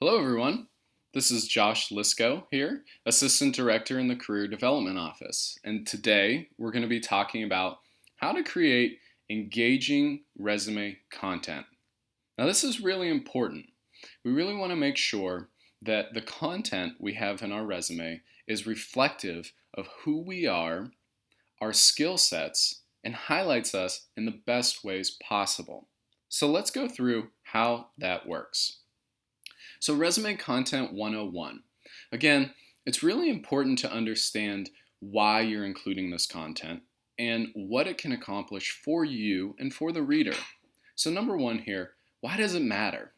Hello, everyone. This is Josh Lisko here, Assistant Director in the Career Development Office. And today we're going to be talking about how to create engaging resume content. Now, this is really important. We really want to make sure that the content we have in our resume is reflective of who we are, our skill sets, and highlights us in the best ways possible. So let's go through how that works. So Resume Content 101. Again, it's really important to understand why you're including this content and what it can accomplish for you and for the reader. So number one here, why does it matter?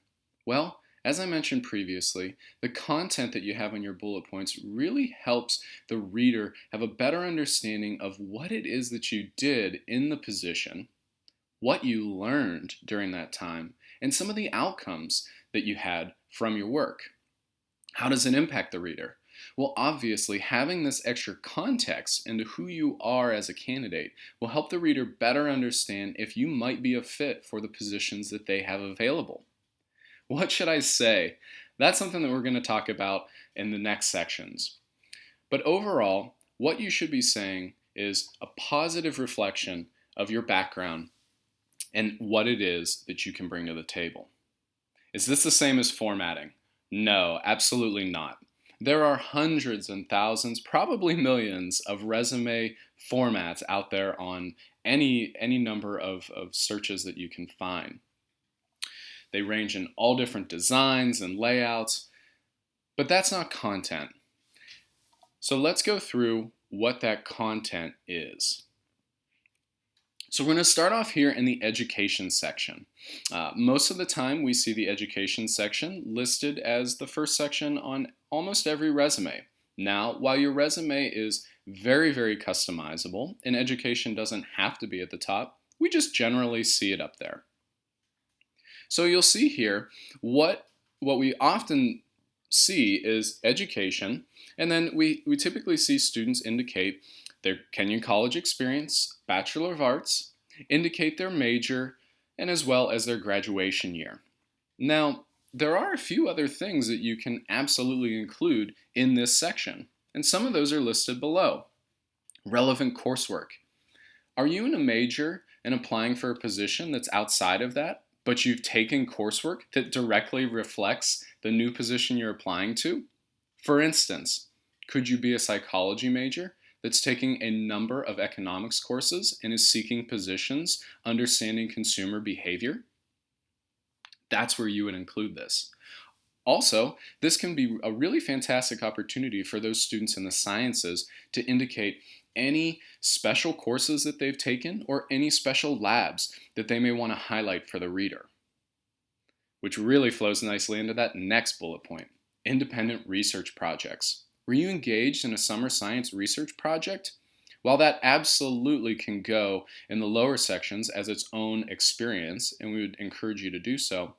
Well, as I mentioned previously, the content that you have on your bullet points really helps the reader have a better understanding of what it is that you did in the position, what you learned during that time, and some of the outcomes that you had from your work. How does it impact the reader? Well, obviously, having this extra context into who you are as a candidate will help the reader better understand if you might be a fit for the positions that they have available. What should I say? That's something that we're going to talk about in the next sections. But overall, what you should be saying is a positive reflection of your background and what it is that you can bring to the table. Is this the same as formatting? No, absolutely not. There are hundreds and thousands, probably millions of resume formats out there on any number of searches that you can find. They range in all different designs and layouts, but that's not content. So let's go through what that content is. So we're going to start off here in the education section. Most of the time we see the education section listed as the first section on almost every resume. Now, while your resume is very, very customizable and education doesn't have to be at the top, we just generally see it up there. So you'll see here what we often see is education, and then we typically see students indicate their Kenyon College experience, Bachelor of Arts, indicate their major, and as well as their graduation year. Now, there are a few other things that you can absolutely include in this section, and some of those are listed below. Relevant coursework. Are you in a major and applying for a position that's outside of that, but you've taken coursework that directly reflects the new position you're applying to? For instance, could you be a psychology major that's taking a number of economics courses and is seeking positions understanding consumer behavior? That's where you would include this. Also, this can be a really fantastic opportunity for those students in the sciences to indicate any special courses that they've taken or any special labs that they may want to highlight for the reader, which really flows nicely into that next bullet point, independent research projects. Were you engaged in a summer science research project? While that absolutely can go in the lower sections as its own experience, and we would encourage you to do so,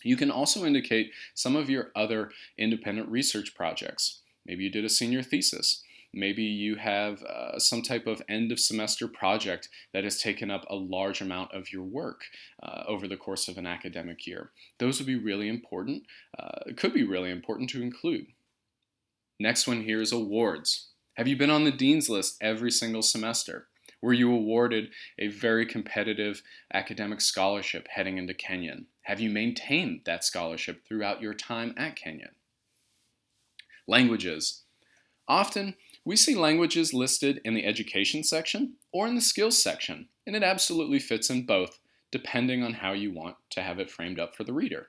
you can also indicate some of your other independent research projects. Maybe you did a senior thesis. Maybe you have some type of end of semester project that has taken up a large amount of your work over the course of an academic year. Those would be really important. It could be really important to include. Next one here is awards. Have you been on the dean's list every single semester? Were you awarded a very competitive academic scholarship heading into Kenyon? Have you maintained that scholarship throughout your time at Kenyon? Languages. Often, we see languages listed in the education section or in the skills section, and it absolutely fits in both, depending on how you want to have it framed up for the reader.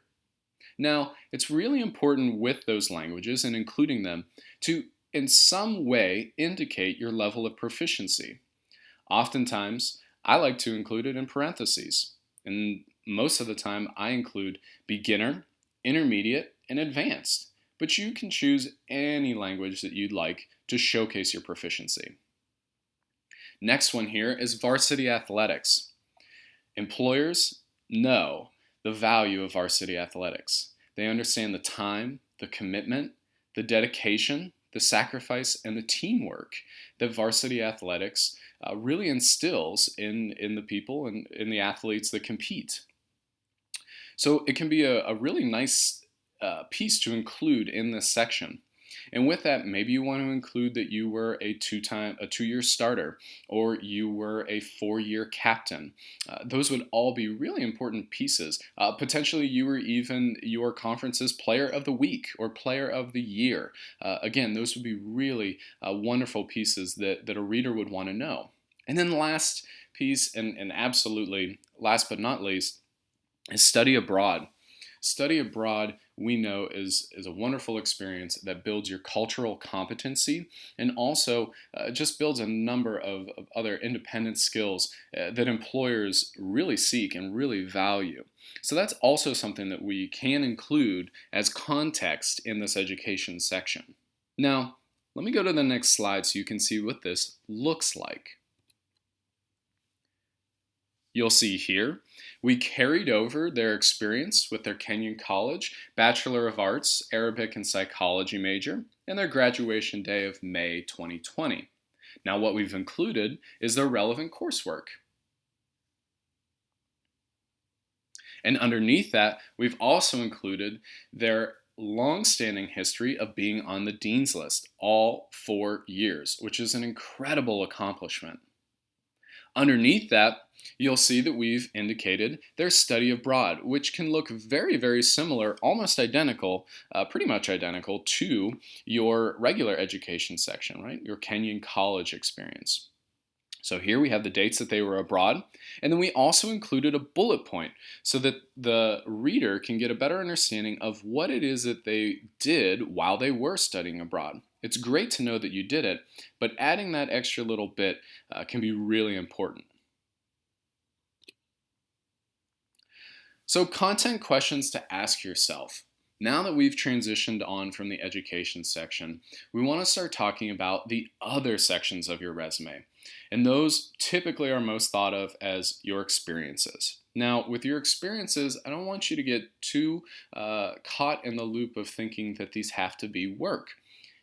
Now, it's really important with those languages and including them to, in some way, indicate your level of proficiency. Oftentimes, I like to include it in parentheses, and most of the time I include beginner, intermediate, and advanced, but you can choose any language that you'd like to showcase your proficiency. Next one here is varsity athletics. Employers know the value of varsity athletics. They understand the time, the commitment, the dedication, the sacrifice, and the teamwork that varsity athletics really instills in the people and in the athletes that compete. So it can be a really nice piece to include in this section. And with that, maybe you want to include that you were a two-year starter, or you were a 4-year captain. Those would all be really important pieces. Potentially, you were even your conference's player of the week or player of the year. Again, those would be really wonderful pieces that a reader would want to know. And then the last piece, and absolutely last but not least, is study abroad. Study abroad, we know, is a wonderful experience that builds your cultural competency and also just builds a number of other independent skills that employers really seek and really value. So that's also something that we can include as context in this education section. Now, let me go to the next slide so you can see what this looks like. You'll see here, we carried over their experience with their Kenyon College Bachelor of Arts, Arabic and Psychology major, and their graduation day of May 2020. Now what we've included is their relevant coursework. And underneath that, we've also included their long-standing history of being on the Dean's List, all 4 years, which is an incredible accomplishment. Underneath that, you'll see that we've indicated their study abroad, which can look very, very similar, almost identical, pretty much identical to your regular education section, right? Your Kenyon College experience. So here we have the dates that they were abroad, and then we also included a bullet point so that the reader can get a better understanding of what it is that they did while they were studying abroad. It's great to know that you did it, but adding that extra little bit can be really important. So content questions to ask yourself. Now that we've transitioned on from the education section, we want to start talking about the other sections of your resume. And those typically are most thought of as your experiences. Now, with your experiences, I don't want you to get too caught in the loop of thinking that these have to be work.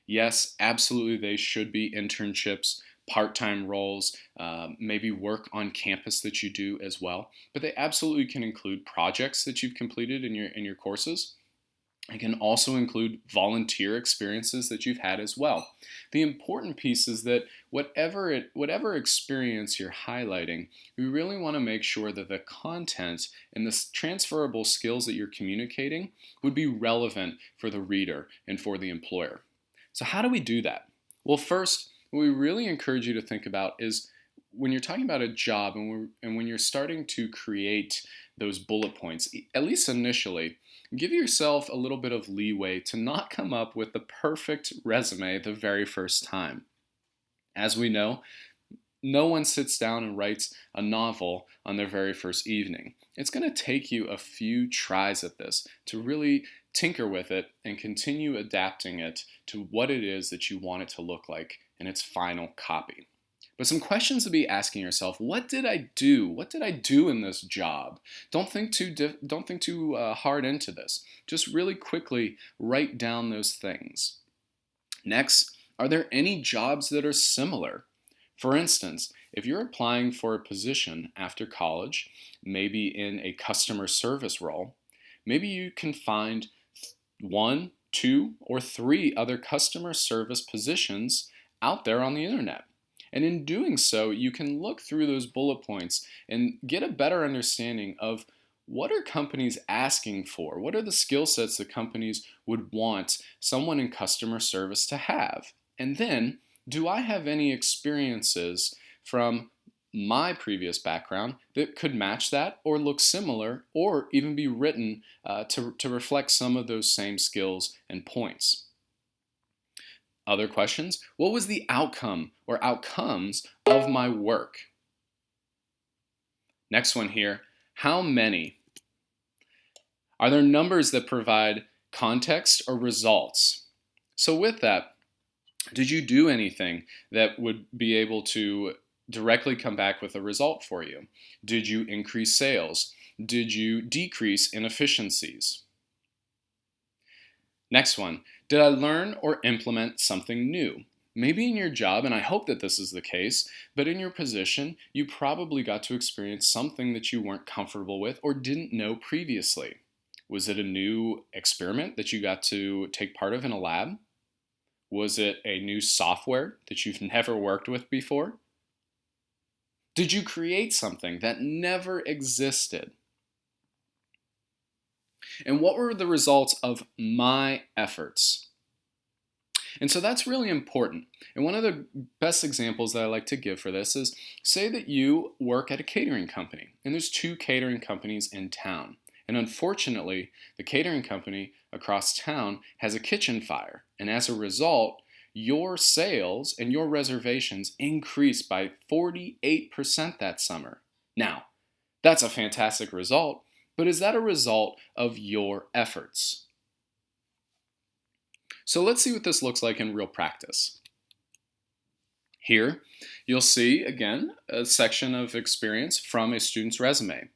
Yes, absolutely, they should be internships, part-time roles, maybe work on campus that you do as well. But they absolutely can include projects that you've completed in your courses. It can also include volunteer experiences that you've had as well. The important piece is that whatever experience you're highlighting, we really want to make sure that the content and the transferable skills that you're communicating would be relevant for the reader and for the employer. So how do we do that? Well, first, what we really encourage you to think about is when you're talking about a job and when you're starting to create those bullet points, at least initially, give yourself a little bit of leeway to not come up with the perfect resume the very first time. As we know, no one sits down and writes a novel on their very first evening. It's going to take you a few tries at this to really tinker with it and continue adapting it to what it is that you want it to look like in its final copy. But some questions to be asking yourself: what did I do? What did I do in this job? Don't think too hard into this. Just really quickly write down those things. Next, are there any jobs that are similar? For instance, if you're applying for a position after college, maybe in a customer service role, maybe you can find 1, 2, or 3 other customer service positions out there on the internet. And in doing so, you can look through those bullet points and get a better understanding of what are companies asking for? What are the skill sets that companies would want someone in customer service to have? And then, do I have any experiences from my previous background that could match that or look similar or even be written to reflect some of those same skills and points? Other questions: what was the outcome or outcomes of my work? Next one here: how many? Are there numbers that provide context or results? So with that, did you do anything that would be able to directly come back with a result for you? Did you increase sales? Did you decrease inefficiencies? Next one: did I learn or implement something new? Maybe in your job, and I hope that this is the case, but in your position, you probably got to experience something that you weren't comfortable with or didn't know previously. Was it a new experiment that you got to take part of in a lab? Was it a new software that you've never worked with before? Did you create something that never existed? And what were the results of my efforts? And so that's really important. And one of the best examples that I like to give for this is, say that you work at a catering company, and there's 2 catering companies in town. And unfortunately, the catering company across town has a kitchen fire. And as a result, your sales and your reservations increased by 48% that summer. Now, that's a fantastic result, but is that a result of your efforts? So let's see what this looks like in real practice. Here, you'll see, again, a section of experience from a student's resume.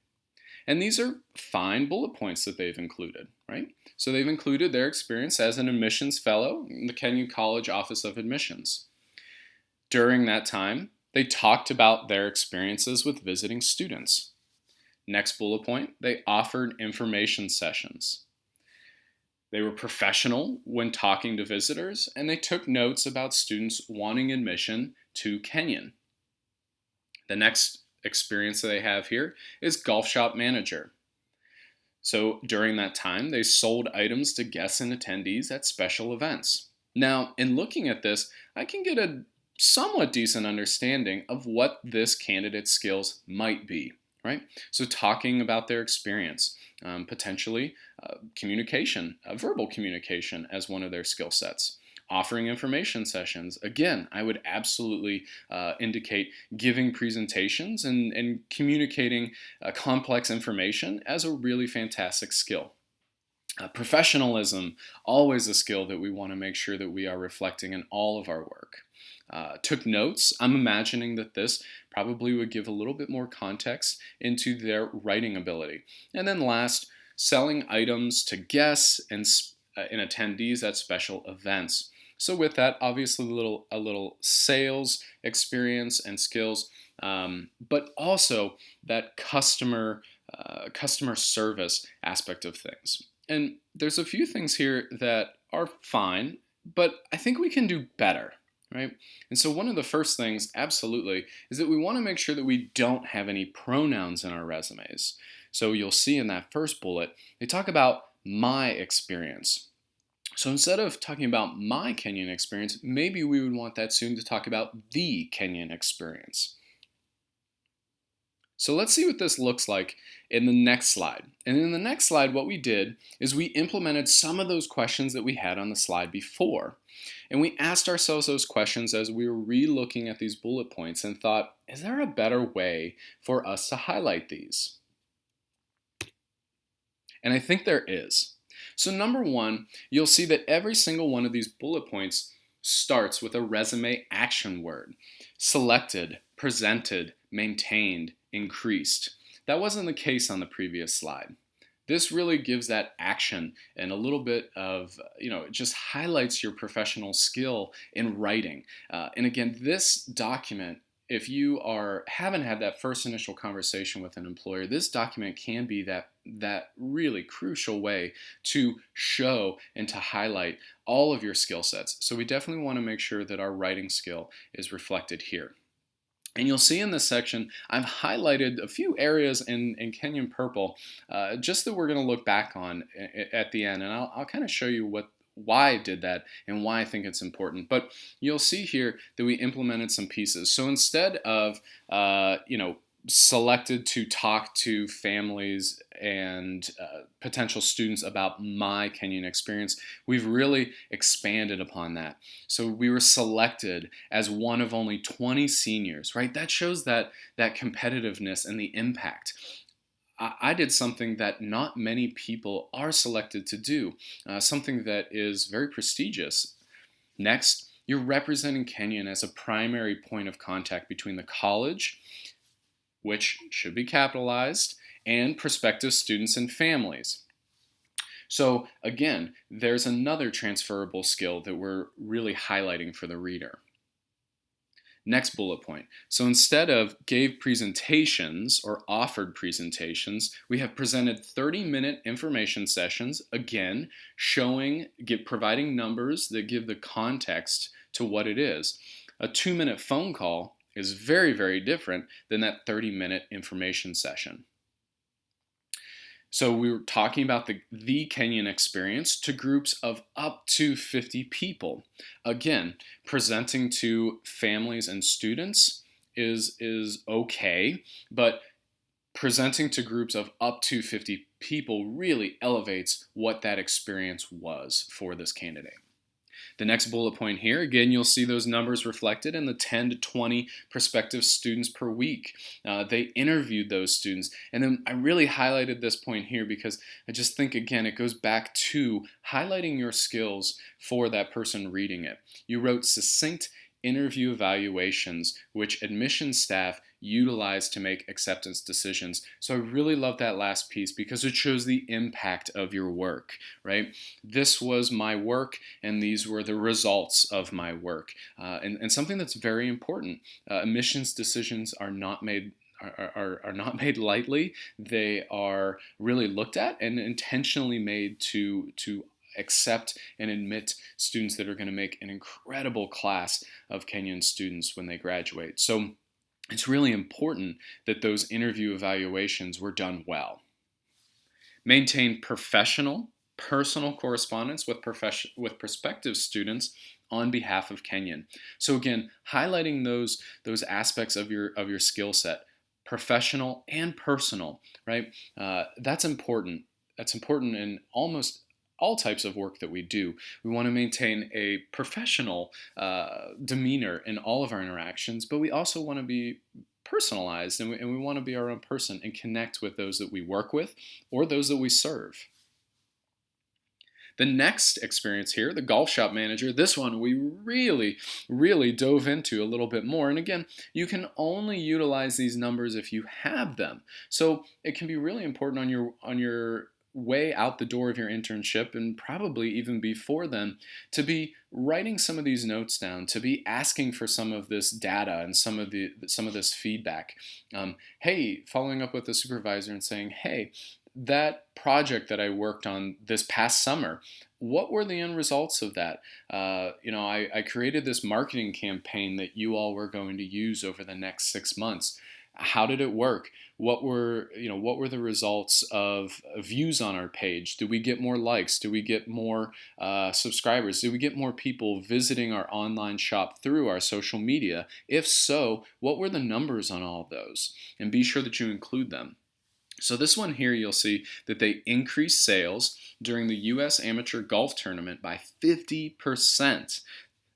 And these are fine bullet points that they've included, right? So they've included their experience as an admissions fellow in the Kenyon College Office of Admissions. During that time, they talked about their experiences with visiting students. Next bullet point, they offered information sessions. They were professional when talking to visitors, and they took notes about students wanting admission to Kenyon. The next experience that they have here is golf shop manager. So during that time, they sold items to guests and attendees at special events. Now, in looking at this, I can get a somewhat decent understanding of what this candidate's skills might be, right? So talking about their experience, potentially communication, verbal communication as one of their skill sets. Offering information sessions, again, I would absolutely indicate giving presentations and communicating complex information as a really fantastic skill. Professionalism, always a skill that we want to make sure that we are reflecting in all of our work. Took notes. I'm imagining that this probably would give a little bit more context into their writing ability. And then last, selling items to guests and attendees at special events. So with that, obviously a little sales experience and skills, but also that customer service aspect of things. And there's a few things here that are fine, but I think we can do better, right? And so one of the first things, absolutely, is that we want to make sure that we don't have any pronouns in our resumes. So you'll see in that first bullet, they talk about my experience. So instead of talking about my Kenyon experience, maybe we would want that student to talk about the Kenyon experience. So let's see what this looks like in the next slide. And in the next slide, what we did is we implemented some of those questions that we had on the slide before. And we asked ourselves those questions as we were re-looking at these bullet points and thought, is there a better way for us to highlight these? And I think there is. So number one, you'll see that every single one of these bullet points starts with a resume action word. Selected, presented, maintained, increased. That wasn't the case on the previous slide. This really gives that action and a little bit of, it just highlights your professional skill in writing. And again, this document, if you haven't had that first initial conversation with an employer, this document can be that really crucial way to show and to highlight all of your skill sets. So we definitely want to make sure that our writing skill is reflected here. And you'll see in this section, I've highlighted a few areas in Kenyon Purple, just that we're going to look back on at the end. And I'll kind of show you why I did that and why I think it's important. But you'll see here that we implemented some pieces. So instead of, selected to talk to families and potential students about my Kenyon experience, we've really expanded upon that. So we were selected as one of only 20 seniors, right? That shows that competitiveness and the impact. I did something that not many people are selected to do, something that is very prestigious. Next, you're representing Kenyon as a primary point of contact between the college, which should be capitalized, and prospective students and families. So again, there's another transferable skill that we're really highlighting for the reader. Next bullet point. So instead of gave presentations or offered presentations, we have presented 30-minute information sessions, again, providing numbers that give the context to what it is. A 2-minute phone call is very, very different than that 30-minute information session. So we were talking about the Kenyon experience to groups of up to 50 people. Again, presenting to families and students is okay, but presenting to groups of up to 50 people really elevates what that experience was for this candidate. The next bullet point here, again, you'll see those numbers reflected in the 10 to 20 prospective students per week. They interviewed those students. And then I really highlighted this point here because I just think, again, it goes back to highlighting your skills for that person reading it. You wrote succinct interview evaluations, which admissions staff utilize to make acceptance decisions. So I really love that last piece because it shows the impact of your work, right? This was my work and these were the results of my work. And something that's very important, admissions decisions are not made are not made lightly. They are really looked at and intentionally made to accept and admit students that are going to make an incredible class of Kenyon students when they graduate. So it's really important that those interview evaluations were done well. Maintain professional, personal correspondence with prospective students on behalf of Kenyon. So again, highlighting those aspects of your skill set, professional and personal, right? That's important. That's important in almost all types of work that we do. We want to maintain a professional demeanor in all of our interactions, but we also want to be personalized and we want to be our own person and connect with those that we work with or those that we serve. The next experience here, the golf shop manager, this one we really dove into a little bit more. And again, you can only utilize these numbers if you have them. So it can be really important on your way out the door of your internship and probably even before then to be writing some of these notes down, to be asking for some of this data and some of this feedback. Hey, following up with the supervisor and saying, hey, that project that I worked on this past summer, what were the end results of that? I created this marketing campaign that you all were going to use over the next 6 months. How did it work? What were the results of views on our page? Did we get more likes? Did we get more subscribers? Did we get more people visiting our online shop through our social media? If so, what were the numbers on all of those? And be sure that you include them. So this one here, you'll see that they increased sales during the U.S. Amateur Golf Tournament by 50%.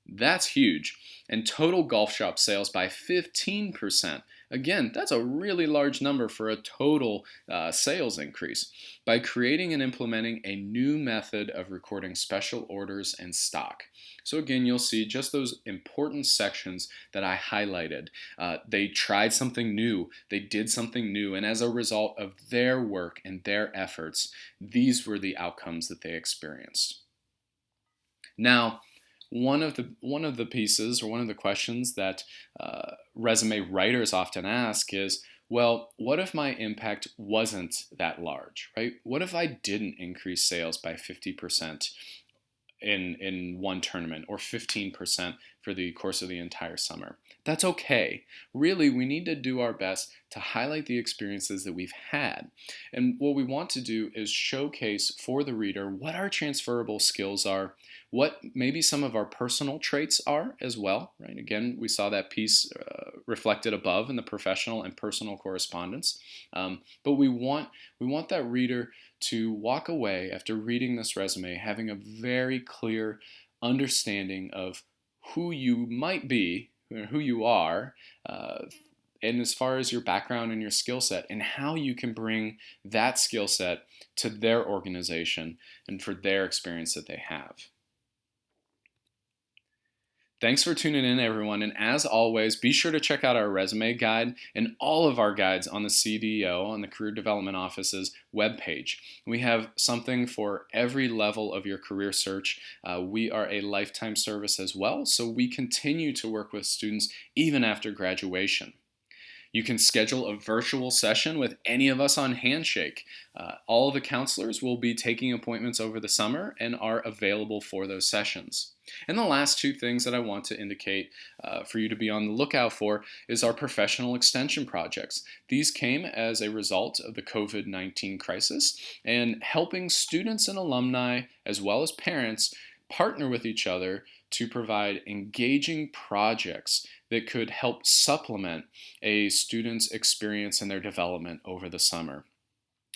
That's huge. And total golf shop sales by 15%. Again, that's a really large number for a total sales increase. By creating and implementing a new method of recording special orders and stock. So again, you'll see just those important sections that I highlighted. They tried something new, they did something new, and as a result of their work and their efforts, these were the outcomes that they experienced. Now, one of the pieces or one of the questions that resume writers often ask is, well, what if my impact wasn't that large, right? What if I didn't increase sales by 50% in one tournament or 15% for the course of the entire summer? That's okay. Really, we need to do our best to highlight the experiences that we've had. And what we want to do is showcase for the reader what our transferable skills are, what maybe some of our personal traits are as well, right? Again, we saw that piece reflected above in the professional and personal correspondence. But we want that reader to walk away after reading this resume having a very clear understanding of who you might be, who you are, and as far as your background and your skill set, and how you can bring that skill set to their organization and for their experience that they have. Thanks for tuning in, everyone. And as always, be sure to check out our resume guide and all of our guides on the CDO, on the Career Development Office's webpage. We have something for every level of your career search. We are a lifetime service as well, so we continue to work with students even after graduation. You can schedule a virtual session with any of us on Handshake. All of the counselors will be taking appointments over the summer and are available for those sessions. And the last two things that I want to indicate for you to be on the lookout for is our professional extension projects. These came as a result of the COVID-19 crisis, and helping students and alumni, as well as parents, partner with each other to provide engaging projects that could help supplement a student's experience and their development over the summer.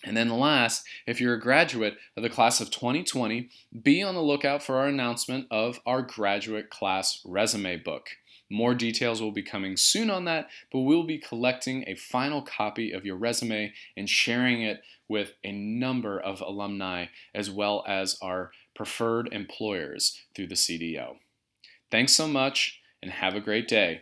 And then last, if you're a graduate of the class of 2020, be on the lookout for our announcement of our graduate class resume book. More details will be coming soon on that, but we'll be collecting a final copy of your resume and sharing it with a number of alumni as well as our preferred employers through the CDO. Thanks so much and have a great day.